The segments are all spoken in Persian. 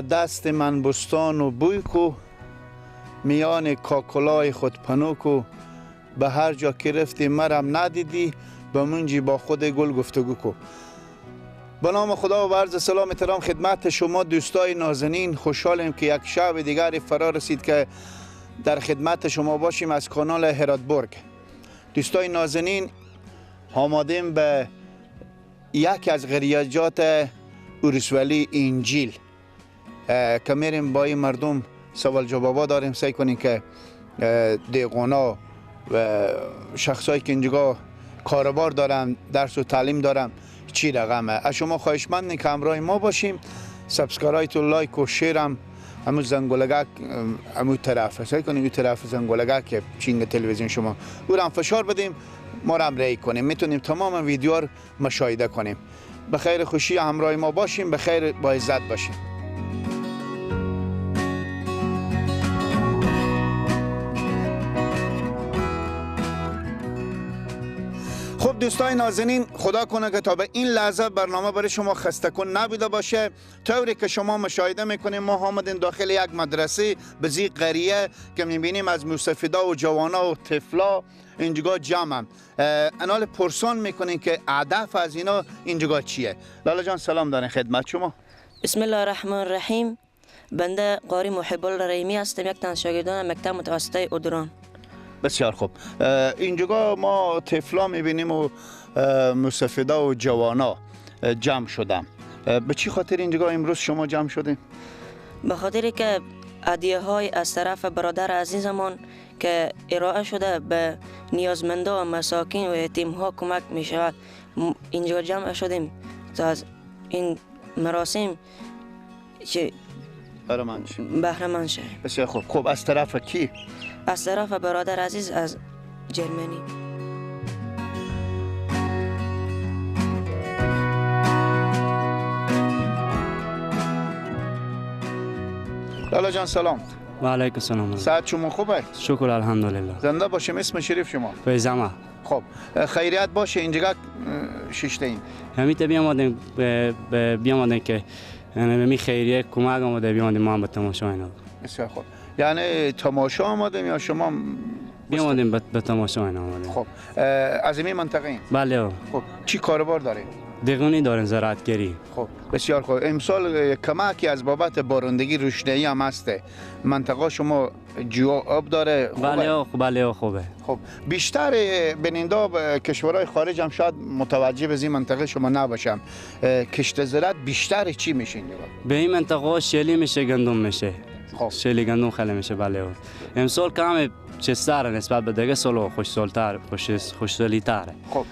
به دست من بستان و بوی کو، میان کاکلای خود پنو کو، به هر جا که رفتی مرم ندیدی، به منجی با خود گل گفتگو کو. به نام خدا و عرض سلام احترام خدمت شما دوستای نازنین، خوشحالیم که یک شب دیگری فرا رسید که در خدمت شما باشیم از کانال هراتبورگ. دوستای نازنین، آمادیم به یکی از غریاجات ولسوالی انجیل که میریم با این مردم سوال جوابا داریم، سعی کنیم که دیقونا و شخصایی که اینجا کاروبار دارن، درس و تعلیم دارن چی رقمه. از شما خواهشمندیم که همراه ما باشیم. سابسکرایب و لایک و شیر هم همون زنگولگک همون طرف سعی کنیم، این طرف زنگولگک که چینگ تلویزیون شما او را هم فشار بدیم، ما را هم رای کنیم، میتونیم تمام ویدیو رو مشاهده کنیم. به خیر خوشی همراه ما باشیم، به خیر با عزت باشیم. خب دوستای نازنین، خدا کنه که تا به این لحظه برنامه برای شما خسته کن نبوده باشه. طوری که شما مشاهده میکنیم ما آمدیم داخل یک مدرسه به زی قریه که میبینیم از موسفیدا و جوانا و طفلا اینجا جمعن. انال پرسان میکنین که هدف از اینا اینجا چیه. لالا جان سلام دارین خدمت شما. بسم الله الرحمن الرحیم. بنده قاری محب الرحیمی هستم، یک تن شاگردان مکتب متوسطه اودران. بسیار خوب. اینجا ما طفلا میبینیم و موسفیدا و جوانا جمع شدن. به چی خاطر اینجا امروز شما جمع شدیم؟ به خاطر که هدیه های از طرف برادر عزیزمان که ارائه شده به نیازمندا و مساکین و یتیم ها کمک می شود، اینجا جمع شدیم تا از این مراسم بهره مند شویم. بسیار خوب. خب از طرف کی؟ از طرف برادر عزیز از جرمنی. لالا جان سلام. و علیکم السلام. صحت شما خوبه؟ شکر الحمدلله. زنده باشیم. اسم شریف شما؟ فیضمه. خب خیریت باشه. اینجا ششته این همیته بیامدیم که یعنی می خیریه کمک آمده بیامدیم ما هم به تماشا اینا. بسیار خوب. یعنی تماشا آمدیم یا شما بیامدیم به تماشا اینا آمدیم؟ خب از این منطقه این؟ بله. خب چی کاروبار داریم؟ دیگونی داریم، زراعتگری. خب بسیار خوب. امسال کمکی از بابت بارندگی روشنایی هم هسته. منطقه شما آب داره؟ بله خوبه. خب بیشتر بیننده کشورهای خارج هم شاید متوجه به این منطقه شما نباشم. کشت زراعت بیشتر چی میشه اینجا؟ به این منطقه شلی میشه، گندم میشه. خب شلی گندم خیلی میشه. بله. امسال کم چستر نسبت به دیگه سال خوشسالی‌تره. خب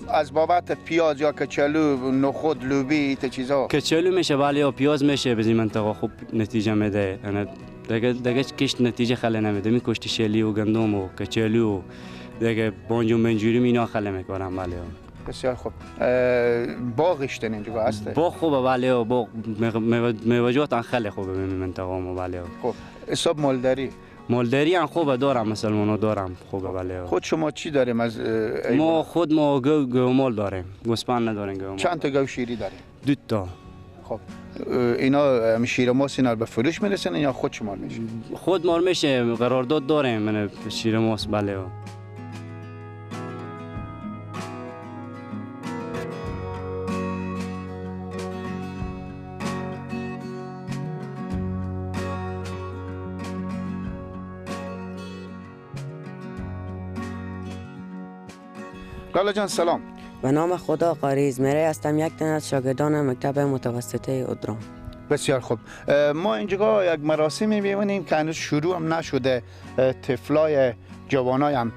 از بابت پیاز یا کچلو، نخود، لوبی تا چیزا؟ کچلو میشه بله، یا پیاز میشه. به این منطقه خوب نتیجه میده. یعنی دیگه کشت نتیجه خیلی نمیده. می کشت شلی و گندم و کچلو دیگه بانجو منجوری اینا خیلی میکنن. بله. بسیار خوب. باغش اینجا هسته؟ باغ خوبه بله. باغ میوه‌جات خیلی خوبه به این منطقه ما. بله. خب حساب مالداری هم خوبه دارم، مسلمانو دارم خوبه. بله. خود شما چی داریم از ما گومال داریم، گوسفند نداریم. گومال. چند تا گو شیری داریم؟ 2 تا. خب اینا شیر ماست اینا به فروش میرسن یا خود شما میشه؟ خود مال میشه، قرارداد داریم من شیر ماست. بله. لالا جان سلام. به نام خدا قاری ازمیری هستم، یک تن از شاگردان مکتب متوسطه اودران. بسیار خوب. ما اینجا یک مراسمی می‌بینیم که هنوز شروع هم نشده. طفلای جوانای هم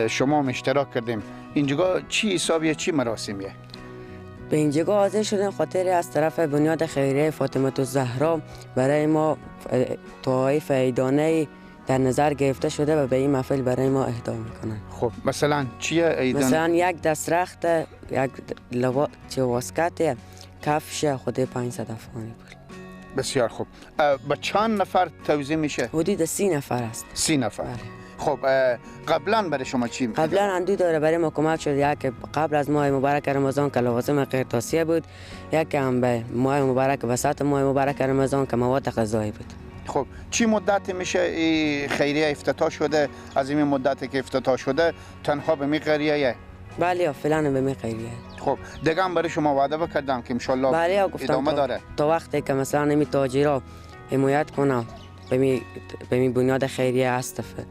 شما هم اشتراک کردیم. اینجا چی حسابیه، چی مراسمیه؟ به اینجا حاضر شدیم خاطر از طرف بنیاد خیریه فاطمه الزهرا برای ما طوایف عیدانه در نظر گرفته شده و به این محفل برای ما اهدا میکنن. خب مثلا چیه عیدان؟ مثلا یک دسترخت، یک واسکت، کفش خود 500 افغانی پول. بسیار خوب. با چند نفر توزیع میشه؟ حدود 30 نفر است. 30 نفر. بله. خب قبلا برای شما چی می‌داد؟ قبلا اندو داره برای ما کمک شد. یک قبل از ماه مبارک رمضان که لوازم قرطاسیه بود، یک هم به ماه مبارک وسط ماه مبارک رمضان که مواد غذایی بود. خب چی مدت میشه این خیریه افتتاح شده؟ از این مدتی که افتتاح شده تنها به می قریه؟ بله فعلا به می خیریه. خب دیگه هم برای شما وعده بکردم که انشالله بله گفتم ادامه داره. تا وقتی که مثلا نمی تاجرا حمایت کنم به می بنیاد خیریه استفه.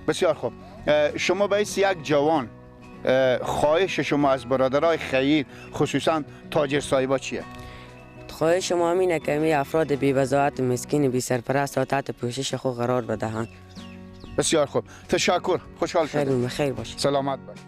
بسیار خوب. شما به حیث یک جوان خواهش شما از برادرای خیر خصوصا تاجر صاحبا چیه؟ خواهش شما همینه که می افراد بی وضاحت مسکین بی سرپرست را تحت پوشش خود قرار بدهند. بسیار خوب. تشکر. خوشحال شدم. خیر باشید. سلامت باش.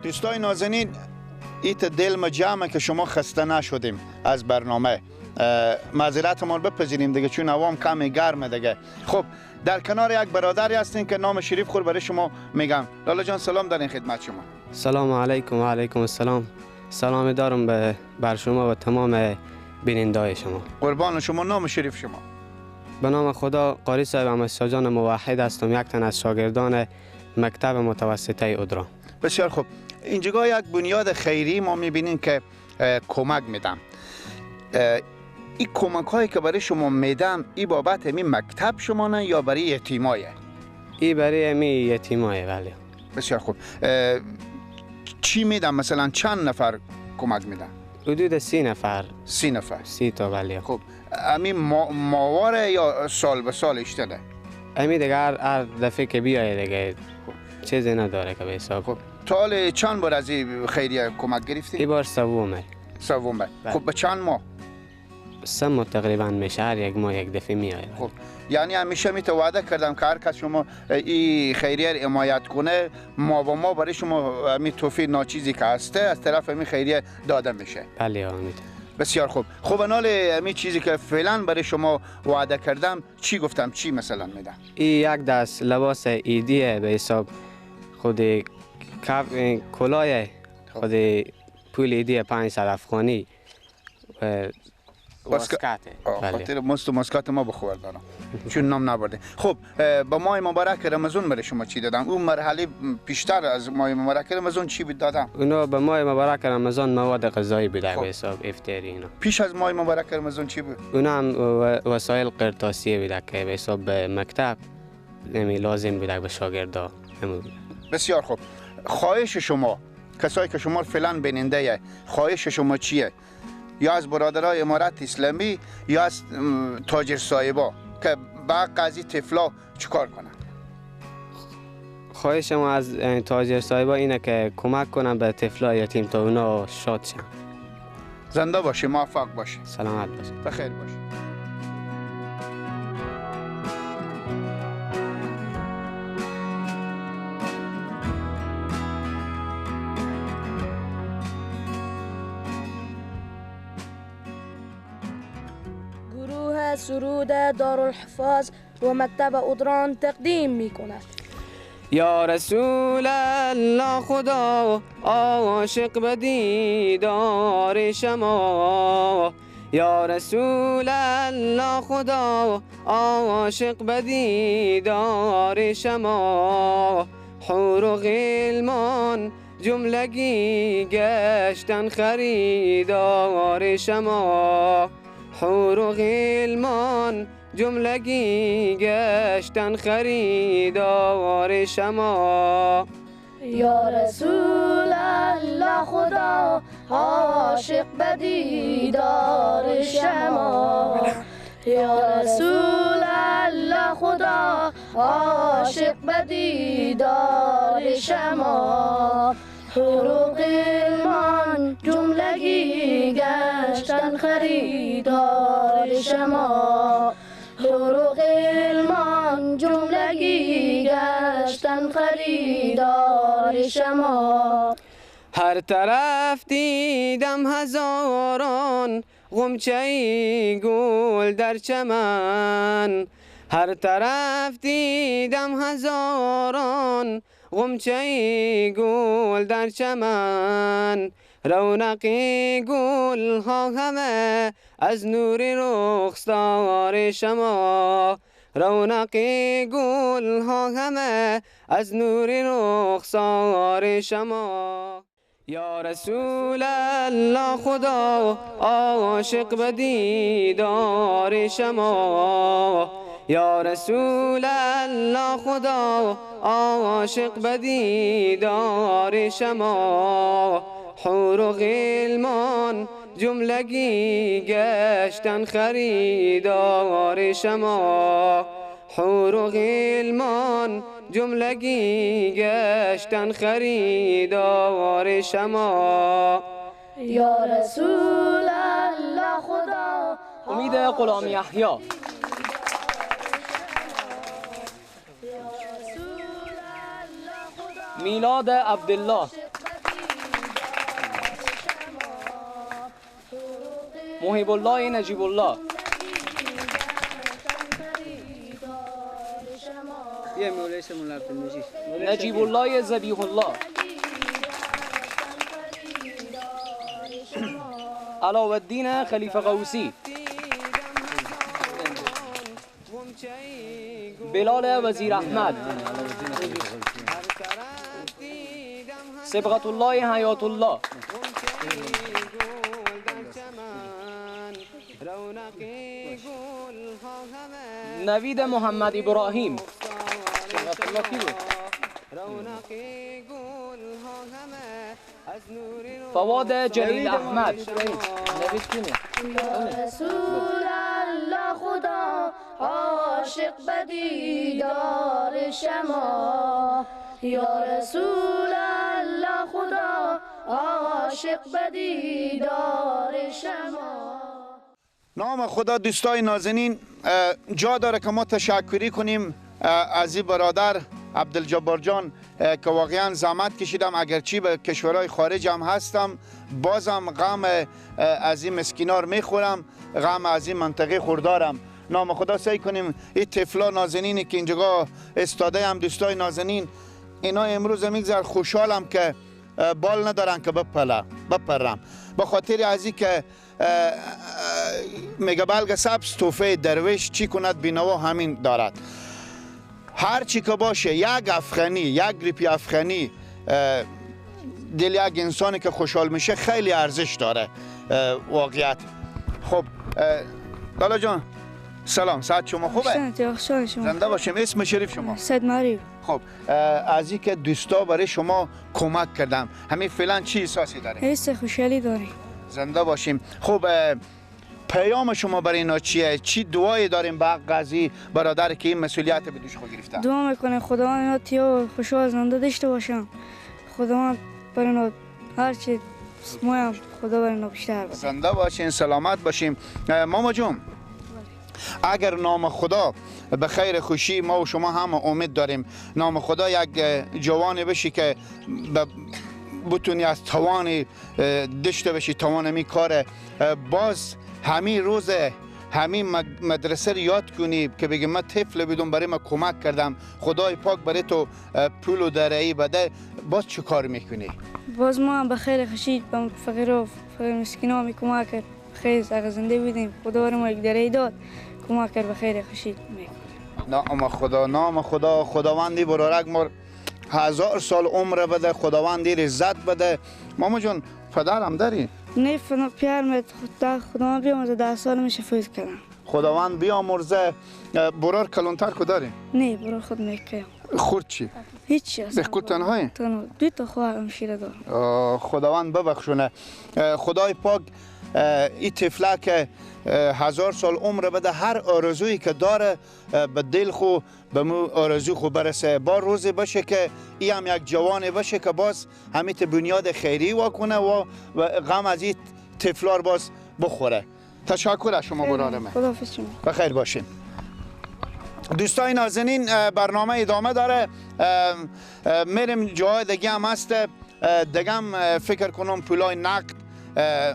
دوستای نازنین، ایت دل ما جمعه که شما خسته نشدیم از برنامه. معذرتمون بپذیریم دیگه چون هوام کمی گرمه دیگه. خب در کنار یک برادری هستین که نام شریف خور برای شما میگم. لالا جان سلام در این خدمت شما. سلام علیکم و علیکم السلام. سلام دارم بر شما و تمام بینندای شما. قربان شما. نام شریف شما؟ به نام خدا قاری صاحب احمدشاه جان موحد هستم، یک تن از شاگردان مکتب متوسطه ادرا. بسیار خوب. اینجا یک بنیاد خیری ما میبینیم که کمک میدم. این کمک هایی که برای شما میدم این بابت می مکتب شما نه یا برای یتیمایه؟ این برای می یتیمایه. بله. بسیار خوب. چی میدم؟ مثلا چند نفر کمک میدم؟ حدود 30 نفر. 30 نفر. 30 تا. بله. خب امی ماواره یا سال به سال اشتده؟ امی دیگه هر دفعه که بیایه دیگه چیزی نداره که به حساب. خب تا چند بار از این خیریه کمک گرفتی؟ این بار سومه. سومه. خب به چند ماه؟ 3 ماه تقریبا میشه، هر یک ماه یک دفعه میایه. خب یعنی همیشه می وعده کردم که هر کس شما این خیریه را حمایت کنه ما و ما برای شما می توفیر ناچیزی که هسته از طرف می خیریه داده میشه. بله امید. بسیار خوب. خب انال می چیزی که فعلا برای شما وعده کردم چی گفتم؟ چی مثلا میدم؟ این یک دست لباس ایدیه به حساب خود کلاه خود پول ایدی 500 افغانی ماسکته. خاطر مست و ماسکات ما بخور دارم چون نام نبرده. خب با ماه مبارک رمضان برای شما چی دادم؟ اون مرحله پیشتر از ماه مبارک رمضان چی بود دادم؟ اونا به ماه مبارک رمضان مواد غذایی بود به حساب افطاری اینا. پیش از ماه مبارک رمضان چی بود؟ اونا هم وسایل قرطاسیه بود که به حساب به مکتب لازم بود به شاگردا. بسیار خوب. خواهش شما کسایی که شما فعلا بیننده خواهش شما چیه؟ یا از برادرای امارت اسلامی یا از تاجر صاحبا که با قضیه طفلا چیکار کنن؟ خواهش ما از تاجر صاحبا اینه که کمک کنن به طفلا یتیم تا اونا شاد شن. زنده باشه، موفق باشه، سلامت باشه، بخیر باشه. سرود دارالحفاظ و مکتب ادران تقدیم می کند. یا رسول الله خدا عاشق به دیدار شما، یا رسول الله خدا عاشق به دیدار شما، حور و غلمان جملگی گشتن خریدار شما، حور و غلمان جملگی گشتن خریدار شما. یا رسول الله خدا عاشق به دیدار شما، یا رسول الله خدا عاشق به دیدار شما، حور و غلمان جملگی گشتن خریدار شما، حور و غلمان جملگی گشتن گشتن خریدار شما. هر طرف دیدم هزاران غنچه گل در چمن، هر طرف دیدم هزاران غنچه گل در چمن، رونق گل ها همه از نور رخسار شما، رونق گل ها همه از نور رخسار شما. یا رسول الله خدا عاشق به دیدار شما، یا رسول الله خدا عاشق به دیدار شما. حور و غلمان جملگی گشتن خریدار شما، حور و غلمان جملگی گشتن خریدار شما. یا رسول الله خدا. امید غلام یحیی. میلاد عبدالله. محب الله نجیب الله. نجیب الله ذبیح الله. علاءالدین خلیفه غوثی. بلال وزیر احمد. صبغت الله حیات الله. نوید محمد ابراهیم. فواد جلیل احمد. یا رسول الله خدا عاشق به دیدار شما، یا رسول الله خدا عاشق به دیدار شما. نام خدا. دوستای نازنین، جا داره که ما تشکری کنیم از این برادر عبدالجبار جان که واقعا زحمت کشیدم، اگرچه به کشورهای خارج هم هستم بازم غم از این مسکینار میخورم، غم از این منطقه خوردارم. نام خدا سعی کنیم این طفلا نازنینی که اینجا استاده هم دوستای نازنین، اینا امروز میگذر خوشحالم که بال ندارن که بپرم، به خاطر از این که میگه بلگ سبز توفه درویش چی کند بینوا همین دارد. هر چی که باشه یک افغانی، یک گریپی افغانی دل یک انسانی که خوشحال میشه خیلی ارزش داره واقعیت. خب لالا جان سلام، ساعت شما خوبه؟ زنده باشیم. اسم شریف شما؟ سید معریف. خب از این که دوستا برای شما کمک کردم همین فعلا چی احساسی داره؟ حس خوشحالی داری. زنده باشیم. خب پیام شما برای اینا چیه؟ چی دعایی داریم به قاضی برادر که این مسئولیت به دوش خود گرفته؟ دعا میکنه خدا اینا تیو خوشحال زنده داشته باشم، خدا برای اینا هر چی مایم خدا برای اینا بیشتر بده. زنده باشین، سلامت باشیم. ماما جون، اگر نام خدا به خیر خوشی ما و شما هم امید داریم نام خدا یک جوانی بشی که بتونی از توانی داشته بشی، توان می کار، باز همین روز همین مدرسه رو یاد کنی که بگی من طفل بدون برای من کمک کردم، خدای پاک برای تو پول و درعی بده، باز چه کار میکنی؟ باز ما هم به خیر خوشی به فقیر و مسکین ها می کمک کرد، خیلی اگر زنده بودیم خدا برای ما یک درعی داد، کمک کرد به خیر خوشی میکنه. نام خدا خداوندی برارک مر 1000 سال عمر بده، خداوندی عزت بده. ماما جون پدرم داری؟ نه پیار میت خدا بیامرزه 10 سال میشه فوت کردم. خداوند بیامرزه. برار کلانتر کو داری؟ نه برار خود میکنم. خورد چی؟ هیچی اصلا. بخود تنهایی؟ تنها 2 تا خواهرم شیره دارم. خداوند ببخشونه. خدای پاک این طفله که 1000 سال عمر بده، هر آرزویی که داره به دل خو به مو آرزو خو برسه، با روزی باشه که این هم یک جوانی باشه که باز همیت بنیاد خیری واکنه و غم از این طفلار باز بخوره. تشکر از شما برادرم. خداحافظ شما. بخیر باشین. دوستای نازنین برنامه ادامه داره. میریم جای دیگه هم هست. دیگه هم فکر کنم پولای نقد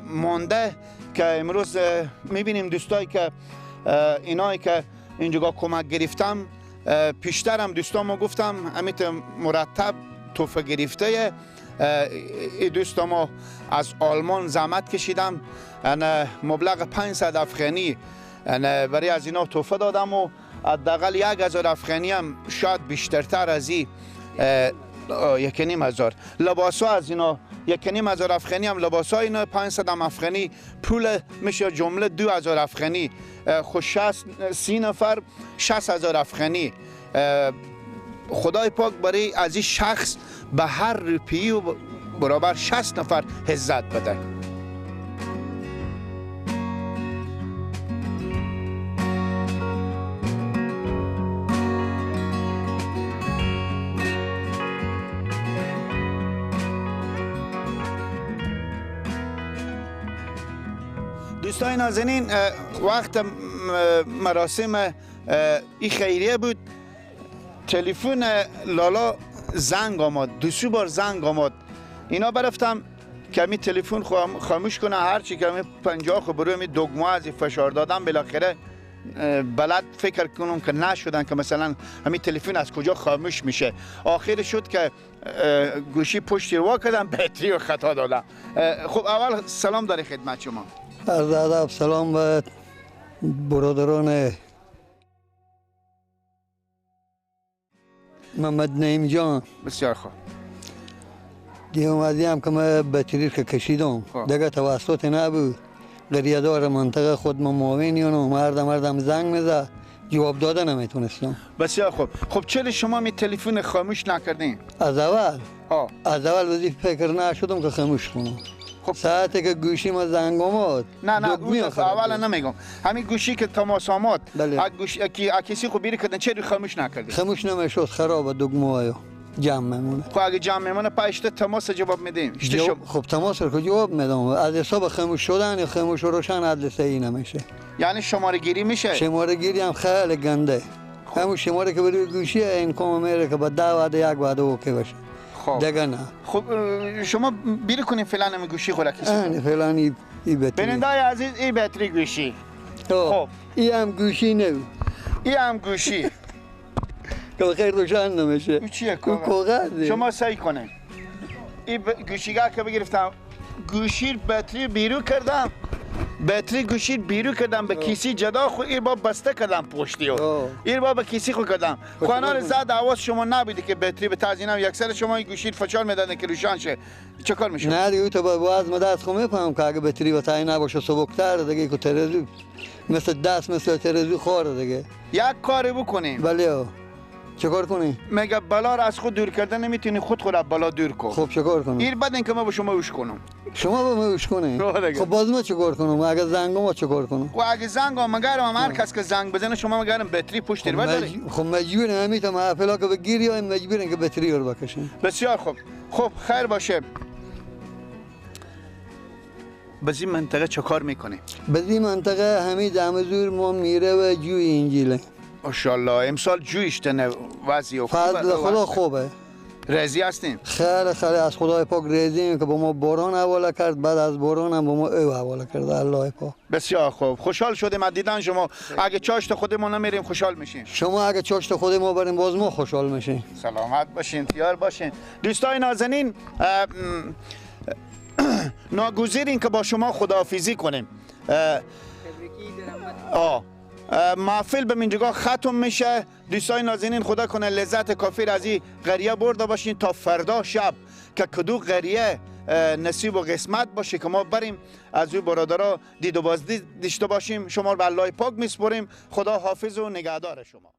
مانده که امروز میبینیم دوستایی که اینایی که اینجا کمک گرفتم پیشتر هم دوستامو گفتم امیت مرتب توفه گرفته. این دوستامو از آلمان زحمت کشیدم مبلغ 500 افغانی برای از اینا توفه دادم و حداقل 1000 افغانی هم شاید بیشترتر از این 1500 لباس ها از اینا 1500 افغانی هم لباس ها اینا 500 افغانی پول میشه جمله 2000 افغانی خوش 30 نفر 60000 افغانی. خدای پاک برای از این شخص به هر روپیه و برابر 60 نفر عزت بده. دوستان نازنین وقت مراسم این خیریه بود تلفن لالا زنگ آمد 2 بار زنگ آمد اینا برفتم کمی تلفن خاموش کنه هرچی کمی 50 خبرو می دگمه از فشار دادم بالاخره بلد فکر کنم که نشدن که مثلا همین تلفن از کجا خاموش میشه آخر شد که گوشی پشت رو کردم بطری و خطا دادم. خب اول سلام داری خدمت شما. عرض ادب سلام به برادران محمد نعیم جان. بسیار خوب. دیگه اومدیم که من بطری که کشیدم دیگه توسط نبود قریه‌دار منطقه خود معاونیون و مردم زنگ میزد جواب داده نمیتونستم. بسیار خوب. خب چرا شما می تلفن خاموش نکردین؟ از اول وظیفه فکر نشدم که خاموش کنم. خب ساعتی که گوشی ما زنگ آمد نه اول نمیگم همین گوشی که تماس آمد کسی خب بیری کردن چرا خاموش نکردین؟ خاموش نمیشد خراب دگمه های جمع میمونه. خب اگه جمع میمونه پشت تماس جواب میدیم. خب تماس رو جواب میدم از حساب خاموش شدن یا خاموش روشن عدل صحیح نمیشه. یعنی شماره گیری میشه؟ شماره گیری هم خیلی گنده. همون شماره که بروی گوشی این کام میره که با 10 وعده 1 وعده اوکی باشه. دیگه نه. خب شما بیری کنیم فعلا هم گوشی خورا کسی فعلا ای بطری بینندای عزیز ای بطری گوشی. خب ای هم گوشی نه ای هم گوشی که خیلی روشن نمیشه. چیه کاغذ شما سعی کنه این گوشیگاه که بگرفتم گوشی بطری بیرو کردم بطری گوشی بیرو کردم به کیسی جدا خود این باب بسته کردم پشتی این باب به کیسی خود کردم خوانان زد آواز شما نبیده که بطری به تازینم یکسر شما این گوشی فشار میدادن که روشن شه چه کار میشه؟ نه دیگه تو باز مدت خود میفهم که اگه بطری و تایی نباشه سبکتر دیگه که ترازو مثل دست مثل ترازو خوره دیگه یک کاری بکنیم. بله چه کار کنی؟ مگه بلا را از خود دور کردن نمیتونی خود از بلا دور کن. خب چه کار کنم؟ این بعد اینکه ما با شما وش کنم. شما با ما وش کنی؟ خب باز ما چه کار کنم؟ اگه زنگم ما چه کار کنم؟ خب اگه زنگم مگرم هر کس که زنگ بزنه شما مگرم بطری پشت رو بداری. خب مجبوریم همیتا محفلا که بگیری یا مجبوریم که بطری رو بکشیم. بسیار خوب. خب خیر باشه. بز این منطقه چه کار میکنی؟ بز این منطقه همین دمزور ما میره و جوی انجیله. ماشاءالله امسال جویش تنه وضعی فضل خدا خوبه. راضی هستین؟ خیلی از خدای پاک راضیم که با ما باران حواله کرد بعد از باران هم با ما او حواله کرد الله پاک. بسیار خوب خوشحال شدیم از دیدن شما. اگه چاشت خودمون نمیریم خوشحال میشیم. شما اگه چاشت خود ما بریم باز ما خوشحال میشیم. سلامت باشین تیار باشین. دوستای نازنین ناگزیریم که با شما خداحافظی کنیم. محفل به منجگاه ختم میشه. دوستای نازنین خدا کنه لذت کافی از این قریه برده باشین تا فردا شب که کدو قریه نصیب و قسمت باشه که ما بریم از او برادرها دید و بازدید داشته باشیم. شما رو به الله پاک میسپریم. خدا حافظ و نگهدار شما.